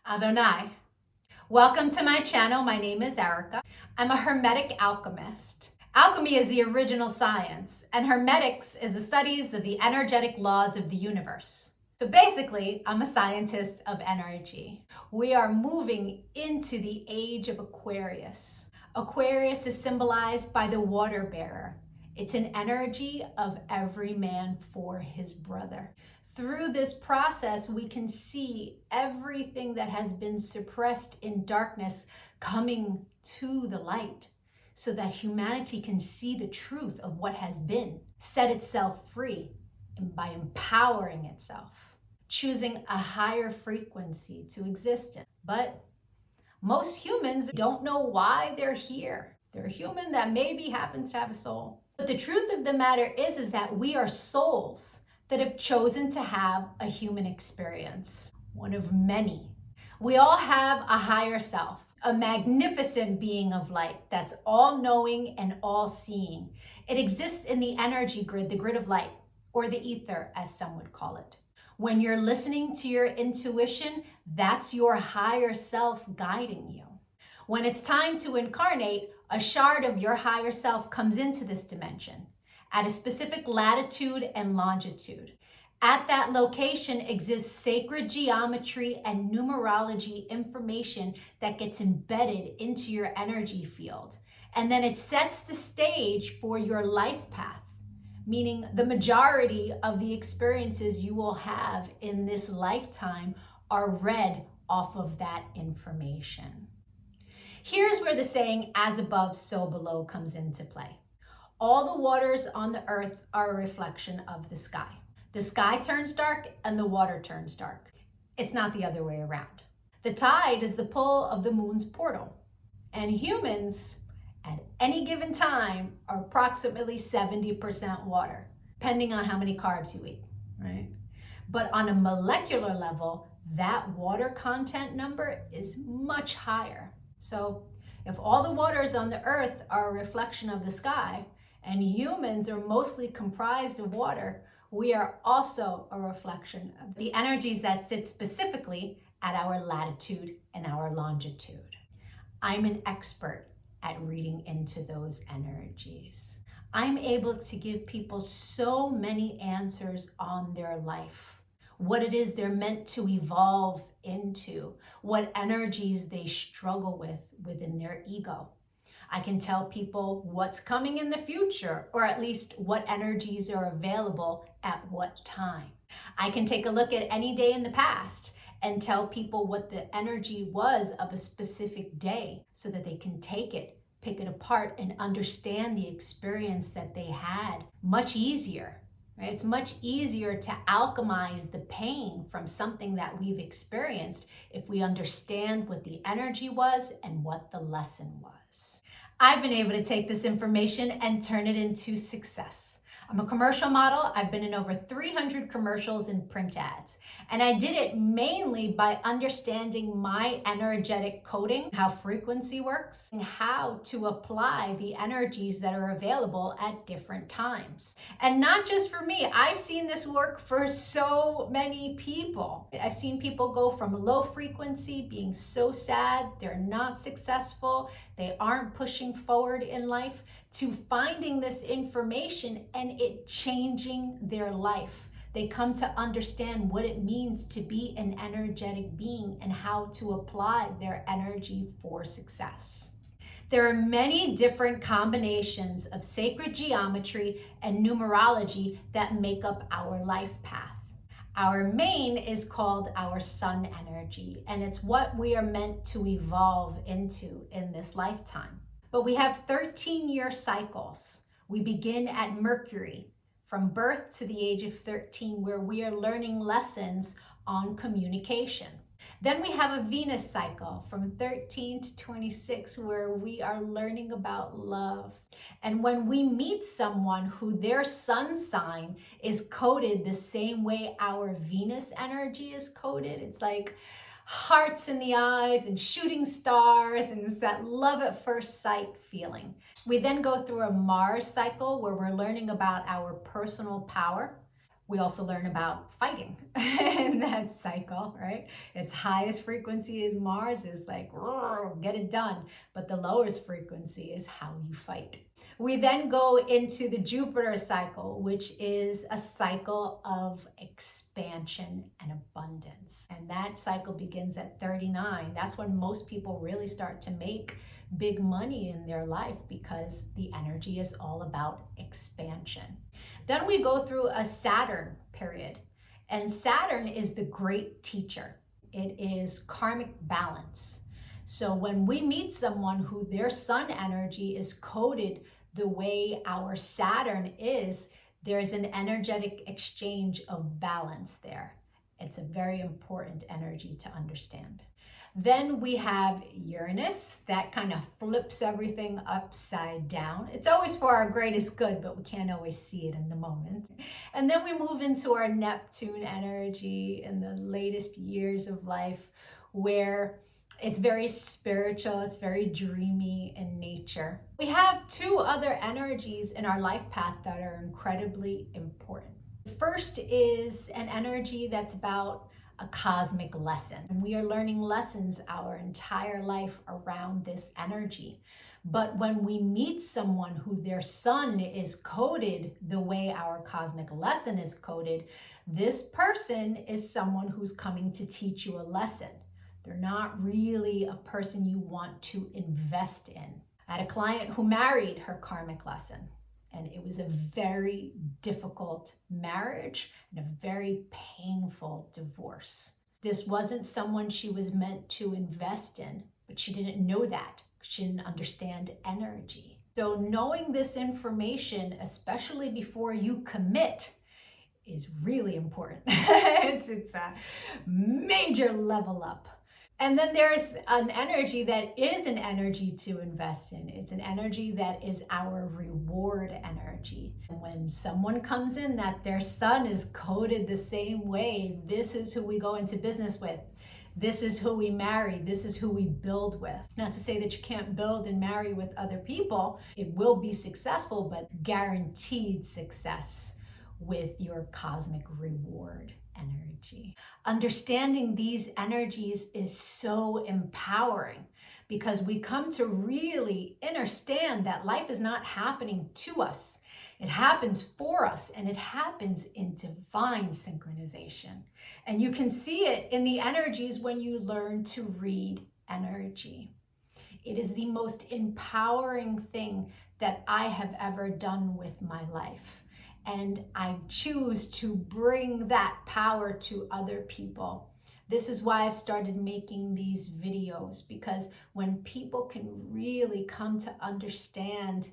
Adonai. Welcome to my channel. My name is Erica. I'm a Hermetic alchemist. Alchemy is the original science, and Hermetics is the studies of the energetic laws of the universe. So basically, I'm a scientist of energy. We are moving into the age of Aquarius. Aquarius is symbolized by the water bearer. It's an energy of every man for his brother. Through this process, we can see everything that has been suppressed in darkness coming to the light so that humanity can see the truth of what has been, set itself free, and by empowering itself, choosing a higher frequency to exist in. But most humans don't know why they're here. They're a human that maybe happens to have a soul. But the truth of the matter is that we are souls that have chosen to have a human experience, one of many. We all have a higher self, a magnificent being of light that's all-knowing and all-seeing. It exists in the energy grid, the grid of light, or the ether, as some would call it. When you're listening to your intuition, that's your higher self guiding you. When it's time to incarnate, a shard of your higher self comes into this dimension at a specific latitude and longitude. At that location exists sacred geometry and numerology information that gets embedded into your energy field. And then it sets the stage for your life path, meaning the majority of the experiences you will have in this lifetime are read off of that information. Here's where the saying, as above, so below, comes into play. All the waters on the earth are a reflection of the sky. The sky turns dark and the water turns dark. It's not the other way around. The tide is the pull of the moon's portal. And humans, at any given time, are approximately 70% water, depending on how many carbs you eat, right? But on a molecular level, that water content number is much higher. So if all the waters on the earth are a reflection of the sky, and humans are mostly comprised of water, we are also a reflection of the energies that sit specifically at our latitude and our longitude. I'm an expert at reading into those energies. I'm able to give people so many answers on their life, what it is they're meant to evolve into, what energies they struggle with within their ego. I can tell people what's coming in the future, or at least what energies are available at what time. I can take a look at any day in the past and tell people what the energy was of a specific day so that they can take it, pick it apart, and understand the experience that they had much easier. Right? It's much easier to alchemize the pain from something that we've experienced if we understand what the energy was and what the lesson was. I've been able to take this information and turn it into success. I'm a commercial model. I've been in over 300 commercials and print ads. And I did it mainly by understanding my energetic coding, how frequency works, and how to apply the energies that are available at different times. And not just for me, I've seen this work for so many people. I've seen people go from low frequency, being so sad, they're not successful, they aren't pushing forward in life, to finding this information and it changing their life. They come to understand what it means to be an energetic being and how to apply their energy for success. There are many different combinations of sacred geometry and numerology that make up our life path. Our main is called our sun energy, and it's what we are meant to evolve into in this lifetime. But we have 13-year cycles. We begin at Mercury, from birth to the age of 13, where we are learning lessons on communication. Then we have a Venus cycle from 13 to 26, where we are learning about love. And when we meet someone who their sun sign is coded the same way our Venus energy is coded, it's like hearts in the eyes and shooting stars, and it's that love at first sight feeling. We then go through a Mars cycle where we're learning about our personal power. We also learn about fighting, and cycle, right? Its highest frequency is Mars, is like, get it done. But the lowest frequency is how you fight. We then go into the Jupiter cycle, which is a cycle of expansion and abundance. And that cycle begins at 39. That's when most people really start to make big money in their life, because the energy is all about expansion. Then we go through a Saturn period, and Saturn is the great teacher. It is karmic balance. So when we meet someone who their sun energy is coded the way our Saturn is, there's an energetic exchange of balance there. It's a very important energy to understand. Then we have Uranus, that kind of flips everything upside down. It's always for our greatest good, but we can't always see it in the moment. And then we move into our Neptune energy in the latest years of life, where it's very spiritual, it's very dreamy in nature. We have two other energies in our life path that are incredibly important. The first is an energy that's about a cosmic lesson. And we are learning lessons our entire life around this energy. But when we meet someone who their sun is coded the way our cosmic lesson is coded, this person is someone who's coming to teach you a lesson. They're not really a person you want to invest in. I had a client who married her karmic lesson, and it was a very difficult marriage and a very painful divorce. This wasn't someone she was meant to invest in, but she didn't know that. She didn't understand energy. So knowing this information, especially before you commit, is really important. It's a major level up. And then there's an energy that is an energy to invest in. It's an energy that is our reward energy. And when someone comes in that their sun is coded the same way, this is who we go into business with. This is who we marry. This is who we build with. Not to say that you can't build and marry with other people. It will be successful, but guaranteed success with your cosmic reward energy. Understanding these energies is so empowering, because we come to really understand that life is not happening to us. It happens for us, and it happens in divine synchronization. And you can see it in the energies when you learn to read energy. It is the most empowering thing that I have ever done with my life. And I choose to bring that power to other people. This is why I've started making these videos, because when people can really come to understand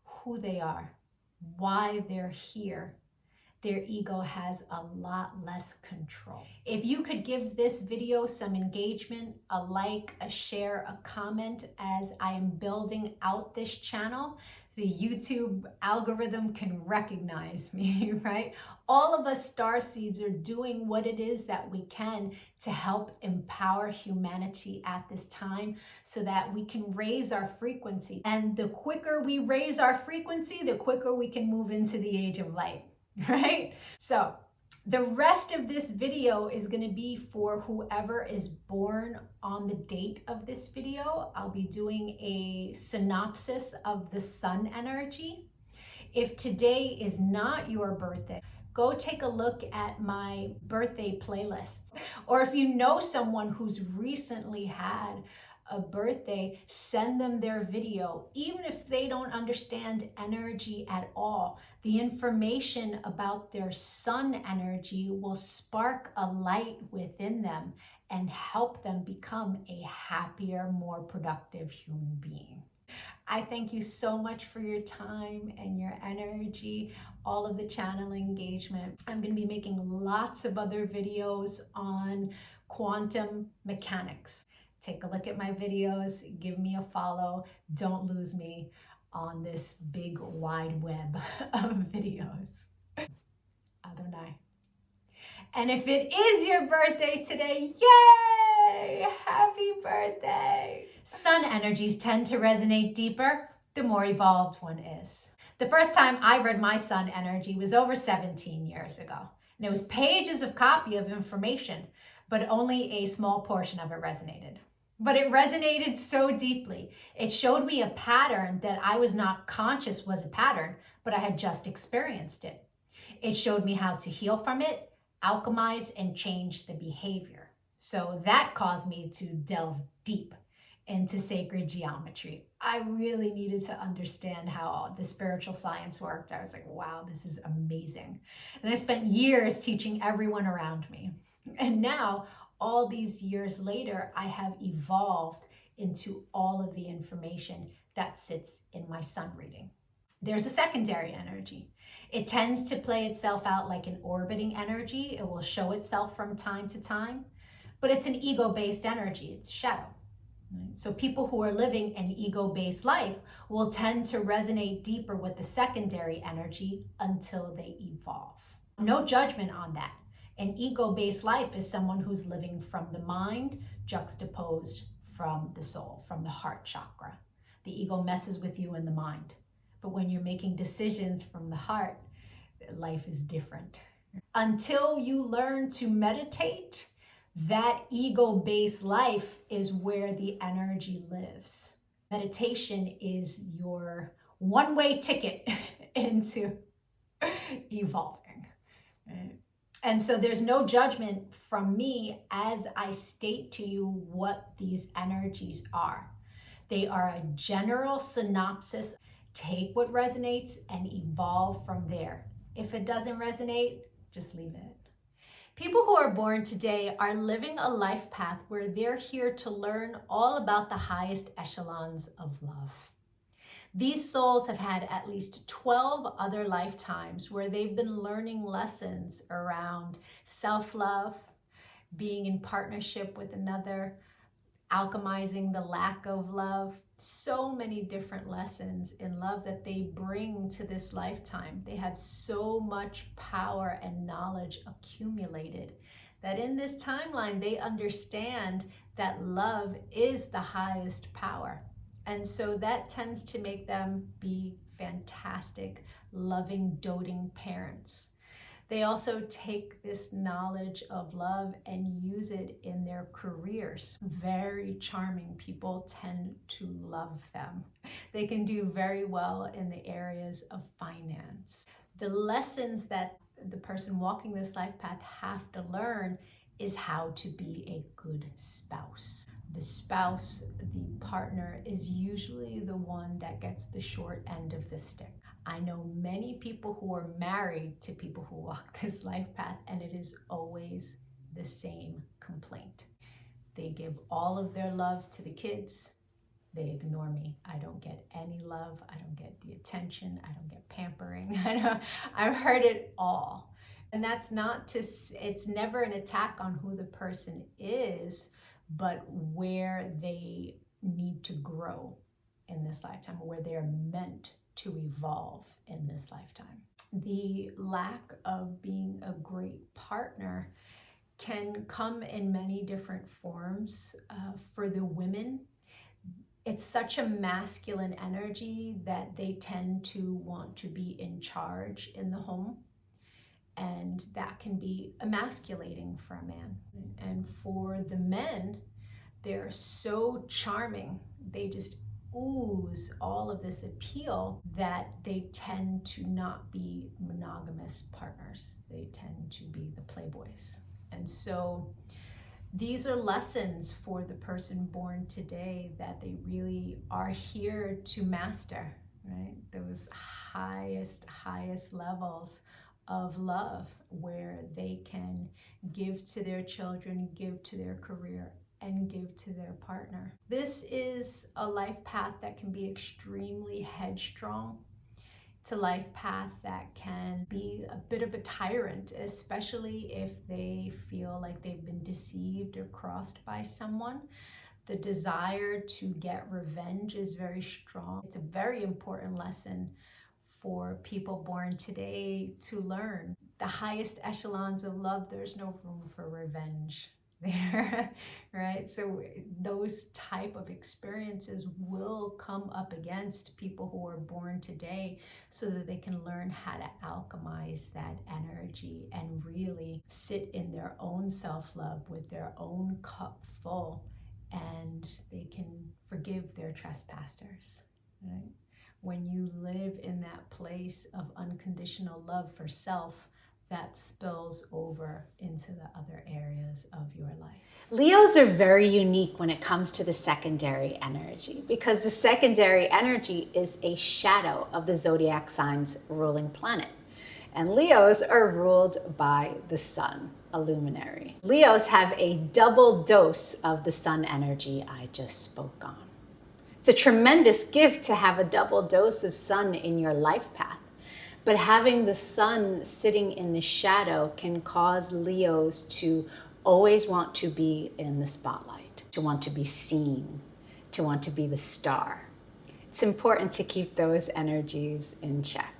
who they are, why they're here, their ego has a lot less control. If you could give this video some engagement, a like, a share, a comment, as I am building out this channel, the YouTube algorithm can recognize me, right? All of us starseeds are doing what it is that we can to help empower humanity at this time, so that we can raise our frequency. And the quicker we raise our frequency, the quicker we can move into the age of light, right? So the rest of this video is going to be for whoever is born on the date of this video. I'll be doing a synopsis of the sun energy. If today is not your birthday, go take a look at my birthday playlists. Or if you know someone who's recently had a birthday, send them their video. Even if they don't understand energy at all, the information about their sun energy will spark a light within them and help them become a happier, more productive human being. I thank you so much for your time and your energy, all of the channel engagement. I'm going to be making lots of other videos on quantum mechanics. Take a look at my videos, give me a follow. Don't lose me on this big wide web of videos. Adonai. And if it is your birthday today, yay! Happy birthday! Sun energies tend to resonate deeper the more evolved one is. The first time I read my sun energy was over 17 years ago. And it was pages of copy of information, but only a small portion of it resonated. But it resonated so deeply. It showed me a pattern that I was not conscious was a pattern, but I had just experienced it. It showed me how to heal from it, alchemize, and change the behavior. So that caused me to delve deep into sacred geometry. I really needed to understand how the spiritual science worked. I was like, wow, this is amazing. And I spent years teaching everyone around me. And now, all these years later, I have evolved into all of the information that sits in my sun reading. There's a secondary energy. It tends to play itself out like an orbiting energy. It will show itself from time to time, but it's an ego-based energy. It's shadow. Right? So people who are living an ego-based life will tend to resonate deeper with the secondary energy until they evolve. No judgment on that. An ego-based life is someone who's living from the mind juxtaposed from the soul, from the heart chakra. The ego messes with you in the mind. But when you're making decisions from the heart, life is different. Until you learn to meditate, that ego-based life is where the energy lives. Meditation is your one-way ticket into evolving. Right? And so there's no judgment from me as I state to you what these energies are. They are a general synopsis. Take what resonates and evolve from there. If it doesn't resonate, just leave it. People who are born today are living a life path where they're here to learn all about the highest echelons of love. These souls have had at least 12 other lifetimes where they've been learning lessons around self-love, being in partnership with another, alchemizing the lack of love. So many different lessons in love that they bring to this lifetime. They have so much power and knowledge accumulated that in this timeline they understand that love is the highest power. And so that tends to make them be fantastic, loving, doting parents. They also take this knowledge of love and use it in their careers. Very charming people tend to love them. They can do very well in the areas of finance. The lessons that the person walking this life path have to learn is how to be a good spouse. The spouse, the partner, is usually the one that gets the short end of the stick. I know many people who are married to people who walk this life path, and it is always the same complaint. They give all of their love to the kids. They ignore me. I don't get any love. I don't get the attention. I don't get pampering. I've heard it all. And that's not to, it's never an attack on who the person is, but where they need to grow in this lifetime, where they're meant to evolve in this lifetime. The lack of being a great partner can come in many different forms. For the women, it's such a masculine energy that they tend to want to be in charge in the home. And that can be emasculating for a man. And for the men, they're so charming. They just ooze all of this appeal that they tend to not be monogamous partners. They tend to be the playboys. And so these are lessons for the person born today that they really are here to master, right? Those highest levels of love where they can give to their children, give to their career, and give to their partner. This is a life path that can be extremely headstrong. It's a life path that can be a bit of a tyrant, especially if they feel like they've been deceived or crossed by someone. The desire to get revenge is very strong. It's a very important lesson for people born today to learn. The highest echelons of love, there's no room for revenge. there, right? So those type of experiences will come up against people who are born today so that they can learn how to alchemize that energy and really sit in their own self-love with their own cup full, and they can forgive their trespassers, right? When you live in that place of unconditional love for self, that spills over into the other areas of your life. Leos are very unique when it comes to the secondary energy, because the secondary energy is a shadow of the zodiac sign's ruling planet. And Leos are ruled by the sun, a luminary. Leos have a double dose of the sun energy I just spoke on. It's a tremendous gift to have a double dose of sun in your life path. But having the sun sitting in the shadow can cause Leos to always want to be in the spotlight, to want to be seen, to want to be the star. It's important to keep those energies in check.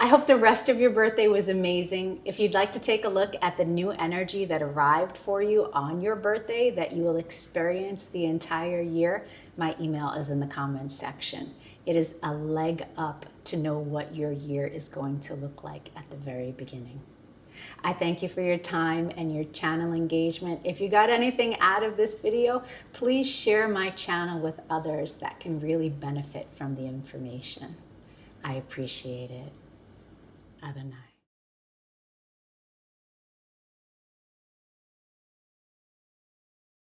I hope the rest of your birthday was amazing. If you'd like to take a look at the new energy that arrived for you on your birthday that you will experience the entire year, my email is in the comments section. It is a leg up to know what your year is going to look like at the very beginning. I thank you for your time and your channel engagement. If you got anything out of this video, please share my channel with others that can really benefit from the information. I appreciate it. Adonai.